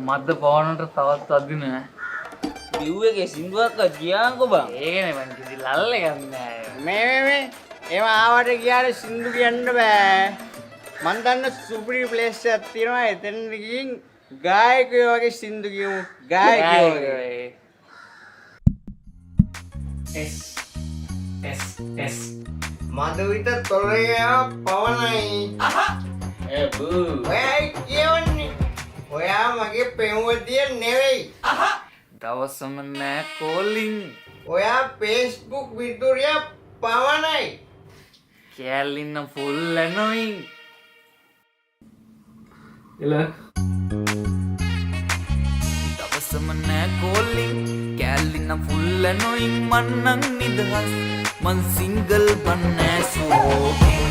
මද්ද පවනට තවත් අදින බිව්වගේ සින්දුවක් කියන්නකෝ බං. ඒකනේ මං කිසි ලල්ල ගන්නෑ. මේ ඒව ආවට ගියාට සින්දු කියන්න බෑ. මන් දන්න සුපිරි ප්ලේස් එකක් තියෙනවා. එතනට ගිහින් ගායකයෝ වගේ සින්දු කියමු. ගායකයෝ වගේ. S මදුවිත තොරේ පවනයි. ඒ බූ. ඔයයි කියවන්නේ. ඔයා මගේ පෙම්වතිය නෙවෙයි. දවසම නෑ කෝලින්. ඔයා Facebook විදුරිය පවනයි. කෑල්ලින්න ෆුල් ඇනොයින්. එල දවසම නෑ කෝලින්. කෑල්ලින්න ෆුල් ඇනොයින් මන්නන් නිදහස්. මන් සිංගල් බන්නෑ සෝකින්.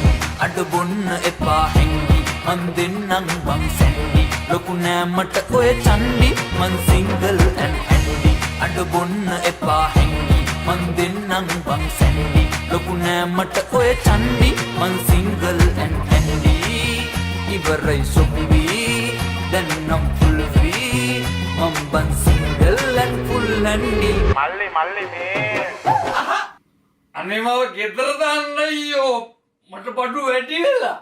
අඩ බොන්න එපා හැංගි. මන් දෙන්නම් බං සැන්ඩි. ලොකු නෑ මට ඔය චන්ඩි. මන් සිංගල් ඇන් හැන්ඩි. අඩ බොන්න එපා හැංගි. මන් දෙන්නම් බං සැන්ඩි. ලොකු නෑ මට ඔය චන්ඩි. මන් සිංගල් ඇන් හැන්ඩි. ඉවරයි සොම්බී දැන් නම් ෆුල් ෆී. මන් බං සිංගල් ඇන් ෆුල් හැන්ඩි. මල්ලි මේ අනේ මව ගෙදර දාන්න අයියෝ මට බඩු වැඩි වෙලා